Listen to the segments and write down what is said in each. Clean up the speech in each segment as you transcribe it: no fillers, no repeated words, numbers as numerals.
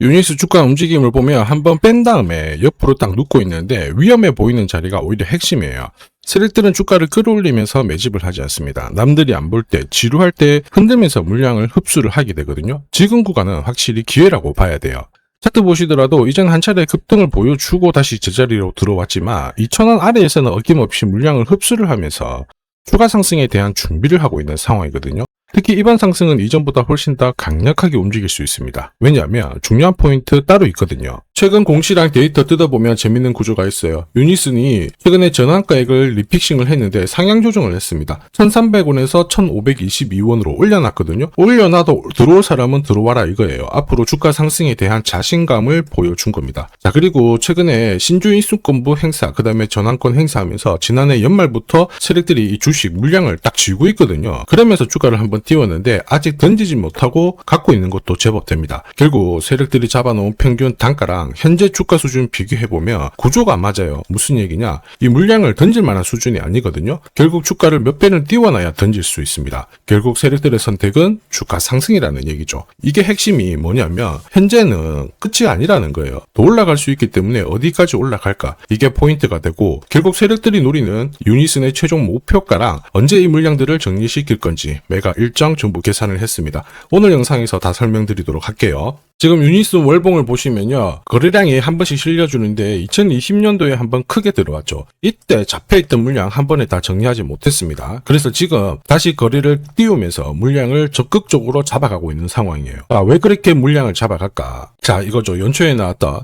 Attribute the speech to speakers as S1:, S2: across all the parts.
S1: 유니스 주가 움직임을 보면 한번 뺀 다음에 옆으로 딱 눕고 있는데 위험해 보이는 자리가 오히려 핵심이에요. 세력들은 주가를 끌어올리면서 매집을 하지 않습니다. 남들이 안 볼 때, 지루할 때 흔들면서 물량을 흡수를 하게 되거든요. 지금 구간은 확실히 기회라고 봐야 돼요. 차트 보시더라도 이전 한 차례 급등을 보여주고 다시 제자리로 들어왔지만 2,000원 아래에서는 어김없이 물량을 흡수를 하면서 추가 상승에 대한 준비를 하고 있는 상황이거든요. 특히 이번 상승은 이전보다 훨씬 더 강력하게 움직일 수 있습니다. 왜냐하면 중요한 포인트 따로 있거든요. 최근 공시랑 데이터 뜯어보면 재밌는 구조가 있어요. 유니슨이 최근에 전환가액을 리픽싱을 했는데 상향 조정을 했습니다. 1,300원에서 1,522원으로 올려놨거든요. 올려놔도 들어올 사람은 들어와라 이거예요. 앞으로 주가 상승에 대한 자신감을 보여준 겁니다. 자, 그리고 최근에 신주 인수권부 행사, 그 다음에 전환권 행사하면서 지난해 연말부터 세력들이 이 주식 물량을 딱 쥐고 있거든요. 그러면서 주가를 한번 띄웠는데 아직 던지지 못하고 갖고 있는 것도 제법 됩니다. 결국 세력들이 잡아놓은 평균 단가랑 현재 주가 수준 비교해보면 구조가 안 맞아요. 무슨 얘기냐? 이 물량을 던질 만한 수준이 아니거든요. 결국 주가를 몇 배는 띄워놔야 던질 수 있습니다. 결국 세력들의 선택은 주가 상승이라는 얘기죠. 이게 핵심이 뭐냐면 현재는 끝이 아니라는 거예요. 더 올라갈 수 있기 때문에 어디까지 올라갈까? 이게 포인트가 되고 결국 세력들이 노리는 유니슨의 최종 목표가랑 언제 이 물량들을 정리시킬 건지 매가 일정 전부 계산을 했습니다. 오늘 영상에서 다 설명드리도록 할게요. 지금 유니슨 월봉을 보시면요. 거래량이 한 번씩 실려주는데 2020년도에 한번 크게 들어왔죠. 이때 잡혀있던 물량 한 번에 다 정리하지 못했습니다. 그래서 지금 다시 거래를 띄우면서 물량을 적극적으로 잡아가고 있는 상황이에요. 왜 그렇게 물량을 잡아갈까? 자, 이거죠. 연초에 나왔던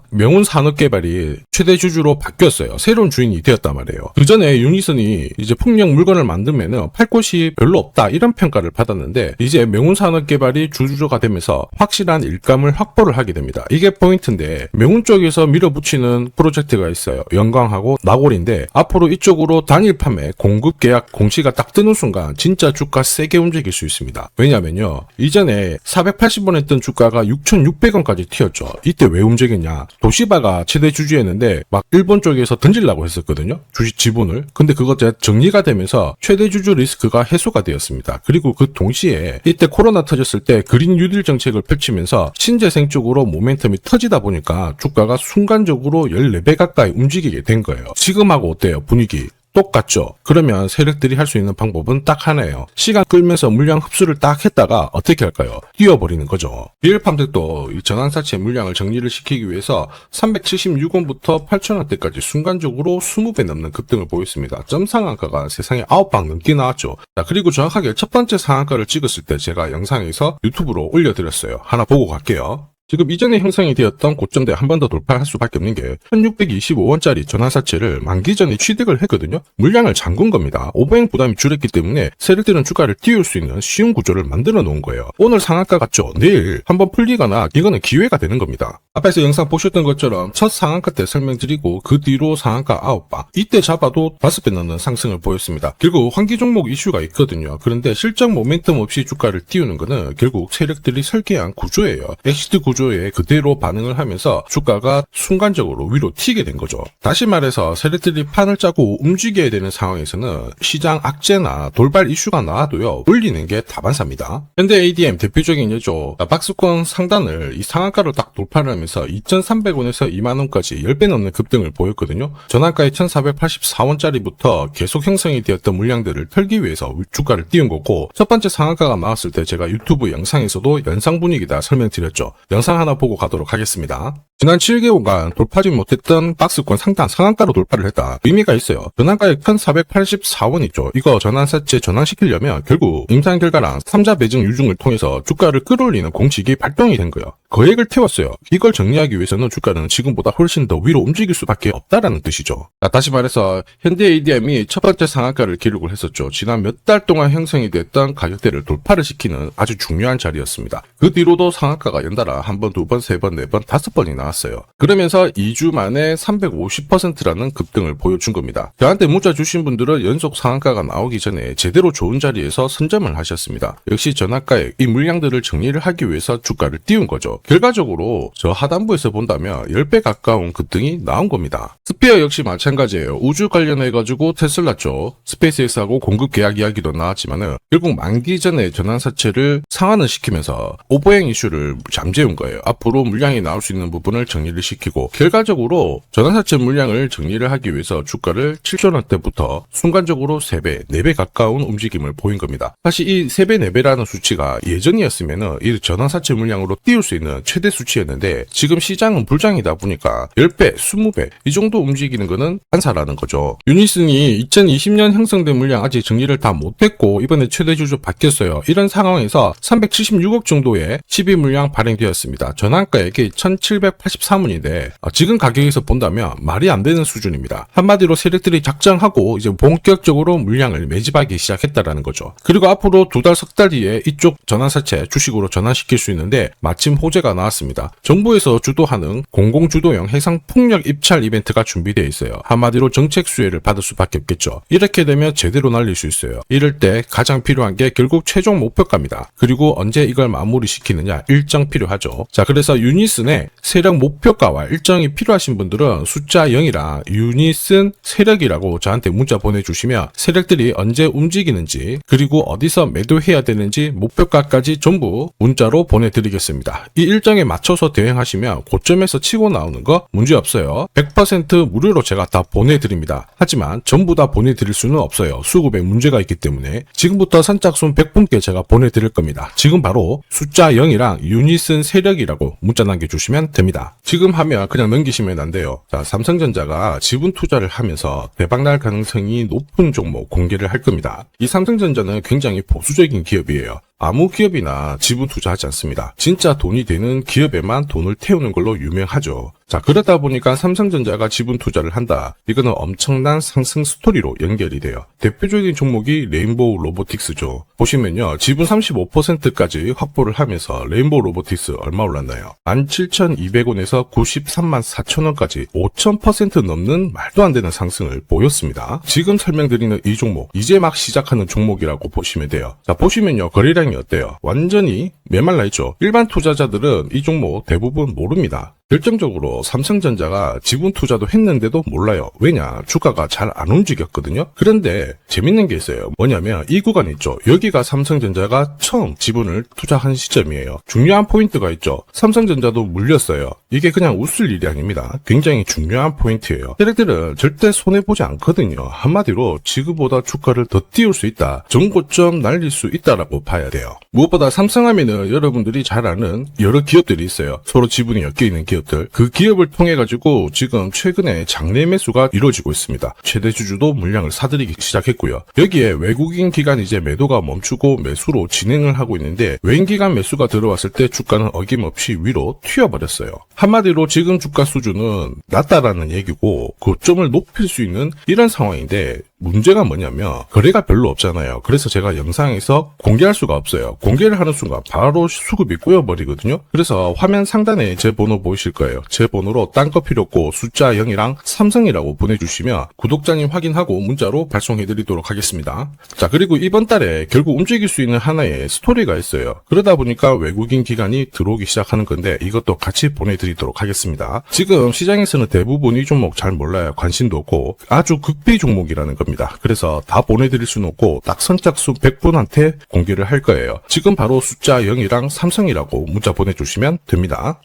S1: 명운산업개발이 최대 주주로 바뀌었어요. 새로운 주인이 되었단 말이에요. 그 전에 유니슨이 이제 풍력 물건을 만들면은 팔 곳이 별로 없다 이런 평가를 받았는데 이제 명운산업개발이 주주가 되면서 확실한 일감을 확보를 하게 됩니다. 이게 포인트인데 명운 쪽에서 밀어붙이는 프로젝트가 있어요. 영광하고 나골인데 앞으로 이쪽으로 단일 판매 공급 계약 공시가 딱 뜨는 순간 진짜 주가 세게 움직일 수 있습니다. 왜냐면요. 이전에 480원 했던 주가가 6,600원까지 튀었죠. 이때 왜 움직였냐. 도시바가 최대 주주였는데 막 일본 쪽에서 던지려고 했었거든요. 주식 지분을. 근데 그것 정리가 되면서 최대 주주 리스크가 해소가 되었습니다. 그리고 그 동시에 이때 코로나 터졌을 때 그린 뉴딜 정책을 펼치면서 신재생 쪽으로 모멘텀이 터지다 보니까 주가가 순간적으로 14배 가까이 움직이게 된 거예요. 지금하고 어때요? 분위기. 똑같죠? 그러면 세력들이 할 수 있는 방법은 딱 하나예요. 시간 끌면서 물량 흡수를 딱 했다가 어떻게 할까요? 뛰어버리는 거죠. 비엘팜들도 이 전환사채 물량을 정리를 시키기 위해서 376원부터 8,000원대까지 순간적으로 20배 넘는 급등을 보였습니다. 점 상한가가 세상에 9방 넘게 나왔죠. 자, 그리고 정확하게 첫 번째 상한가를 찍었을 때 제가 영상에서 유튜브로 올려드렸어요. 하나 보고 갈게요. 지금 이전에 형성이 되었던 고점대 한 번 더 돌파할 수밖에 없는 게 1625원짜리 전환사채를 만기 전에 취득을 했거든요. 물량을 잠근 겁니다. 오버행 부담이 줄었기 때문에 세력들은 주가를 띄울 수 있는 쉬운 구조를 만들어 놓은 거예요. 오늘 상한가 같죠? 내일 한번 풀리거나 이거는 기회가 되는 겁니다. 앞에서 영상 보셨던 것처럼 첫 상한가 때 설명드리고 그 뒤로 상한가 9방 이때 잡아도 5배 넘는 상승을 보였습니다. 결국 환기 종목 이슈가 있거든요. 그런데 실적 모멘텀 없이 주가를 띄우는 거는 결국 세력들이 설계한 구조예요. 엑시트 구조에 그대로 반응을 하면서 주가가 순간적으로 위로 튀게 된 거죠. 다시 말해서 세력들이 판을 짜고 움직여야 되는 상황에서는 시장 악재나 돌발 이슈가 나와도요 올리는 게 다반사입니다. 현대 ADM 대표적인 예죠. 박스권 상단을 이 상한가로 딱 돌파를 하면서 2,300원에서 2만원까지 10배 넘는 급등을 보였거든요. 전환가의 1,484원짜리부터 계속 형성이 되었던 물량들을 털기 위해서 주가를 띄운 거고 첫 번째 상한가가 나왔을 때 제가 유튜브 영상에서도 연상 분위기다 설명드렸죠. 영상 하나 보고 가도록 하겠습니다. 지난 7개월간 돌파하지 못했던 박스권 상단 상한가로 돌파를 했다. 의미가 있어요. 전환가액 1,484원 있죠. 이거 전환사채 전환시키려면 결국 임상 결과랑 3자 배정 유증을 통해서 주가를 끌어올리는 공식이 발동이 된 거예요. 거액을 태웠어요. 이걸 정리하기 위해서는 주가는 지금보다 훨씬 더 위로 움직일 수밖에 없다라는 뜻이죠. 자, 다시 말해서 현대 ADM이 첫 번째 상한가를 기록을 했었죠. 지난 몇 달 동안 형성이 됐던 가격대를 돌파를 시키는 아주 중요한 자리였습니다. 그 뒤로도 상한가가 연달아 한 번, 두 번, 세 번, 네 번, 5번이 나왔어요. 그러면서 2주 만에 350%라는 급등을 보여준 겁니다. 저한테 문자 주신 분들은 연속 상한가가 나오기 전에 제대로 좋은 자리에서 선점을 하셨습니다. 역시 전환가에 이 물량들을 정리를 하기 위해서 주가를 띄운 거죠. 결과적으로 저 하단부에서 본다면 10배 가까운 급등이 나온 겁니다. 스피어 역시 마찬가지예요. 우주 관련해가지고 테슬라 쪽 스페이스X하고 공급 계약 이야기도 나왔지만은 결국 만기 전에 전환사채를 상환을 시키면서 오버행 이슈를 잠재운 거예요. 거예요. 앞으로 물량이 나올 수 있는 부분을 정리를 시키고 결과적으로 전환사채 물량을 정리를 하기 위해서 주가를 7,000원대부터 순간적으로 3배, 4배 가까운 움직임을 보인 겁니다. 사실 이 3배, 4배라는 수치가 예전이었으면은 이 전환사채 물량으로 띄울 수 있는 최대 수치였는데 지금 시장은 불장이다 보니까 10배, 20배 이 정도 움직이는 거는 반사라는 거죠. 유니슨이 2020년 형성된 물량 아직 정리를 다 못했고 이번에 최대 주주 바뀌었어요. 이런 상황에서 376억 정도의 12 물량 발행되었습니다. 전환가액이 1783원인데 지금 가격에서 본다면 말이 안 되는 수준입니다. 한마디로 세력들이 작정하고 이제 본격적으로 물량을 매집하기 시작했다라는 거죠. 그리고 앞으로 2달, 3달 뒤에 이쪽 전환사채 주식으로 전환시킬 수 있는데 마침 호재가 나왔습니다. 정부에서 주도하는 공공주도형 해상풍력 입찰 이벤트가 준비되어 있어요. 한마디로 정책 수혜를 받을 수밖에 없겠죠. 이렇게 되면 제대로 날릴 수 있어요. 이럴 때 가장 필요한 게 결국 최종 목표가입니다. 그리고 언제 이걸 마무리시키느냐 일정 필요하죠. 자, 그래서 유니슨의 세력 목표가와 일정이 필요하신 분들은 숫자 0이랑 유니슨 세력이라고 저한테 문자 보내주시면 세력들이 언제 움직이는지 그리고 어디서 매도해야 되는지 목표가까지 전부 문자로 보내드리겠습니다. 이 일정에 맞춰서 대응하시면 고점에서 치고 나오는 거 문제없어요. 100% 무료로 제가 다 보내드립니다. 하지만 전부 다 보내드릴 수는 없어요. 수급에 문제가 있기 때문에 지금부터 선착순 100분께 제가 보내드릴 겁니다. 지금 바로 숫자 0이랑 유니슨 세력이라고 문자 남겨주시면 됩니다. 지금 하면 그냥 넘기시면 안 돼요. 자, 삼성전자가 지분 투자를 하면서 대박날 가능성이 높은 종목 공개를 할 겁니다. 이 삼성전자는 굉장히 보수적인 기업이에요. 아무 기업이나 지분 투자하지 않습니다. 진짜 돈이 되는 기업에만 돈을 태우는 걸로 유명하죠. 자, 그러다 보니까 삼성전자가 지분 투자를 한다. 이거는 엄청난 상승 스토리로 연결이 돼요. 대표적인 종목이 레인보우 로보틱스죠. 보시면요. 지분 35%까지 확보를 하면서 레인보우 로보틱스 얼마 올랐나요? 17,200원에서 93만 4천원까지 5,000% 넘는 말도 안 되는 상승을 보였습니다. 지금 설명드리는 이 종목, 이제 막 시작하는 종목이라고 보시면 돼요. 자, 보시면요. 거래량이 어때요? 완전히 메말라 있죠. 일반 투자자들은 이 종목 대부분 모릅니다. 결정적으로 삼성전자가 지분 투자도 했는데도 몰라요. 왜냐? 주가가 잘 안 움직였거든요. 그런데 재밌는 게 있어요. 뭐냐면 이 구간 있죠. 여기가 삼성전자가 처음 지분을 투자한 시점이에요. 중요한 포인트가 있죠. 삼성전자도 물렸어요. 이게 그냥 웃을 일이 아닙니다. 굉장히 중요한 포인트예요. 세력들은 절대 손해보지 않거든요. 한마디로 지금보다 주가를 더 띄울 수 있다. 전고점 날릴 수 있다라고 봐야 돼요. 무엇보다 삼성하면은 여러분들이 잘 아는 여러 기업들이 있어요. 서로 지분이 엮여있는 기업들. 그 기업을 통해 가지고 지금 최근에 장내 매수가 이루어지고 있습니다. 최대 주주도 물량을 사들이기 시작했고요. 여기에 외국인 기관 이제 매도가 멈추고 매수로 진행을 하고 있는데 외인 기관 매수가 들어왔을 때 주가는 어김없이 위로 튀어버렸어요. 한마디로 지금 주가 수준은 낮다라는 얘기고 고점을 높일 수 있는 이런 상황인데 문제가 뭐냐면 거래가 별로 없잖아요. 그래서 제가 영상에서 공개할 수가 없어요. 공개를 하는 순간 바로 수급이 꼬여버리거든요. 그래서 화면 상단에 제 번호 보이실 거예요. 제 번호로 딴 거 필요 없고 숫자 0이랑 삼성이라고 보내주시면 구독자님 확인하고 문자로 발송해드리도록 하겠습니다. 자, 그리고 이번 달에 결국 움직일 수 있는 하나의 스토리가 있어요. 그러다 보니까 외국인 기관이 들어오기 시작하는 건데 이것도 같이 보내드리도록 하겠습니다. 지금 시장에서는 대부분 이 종목 잘 몰라요. 관심도 없고 아주 극비 종목이라는 겁니다. 그래서 다 보내드릴 수는 없고 딱 선착순 100분한테 공개를 할 거예요. 지금 바로 숫자 0이랑 삼성이라고 문자 보내주시면 됩니다.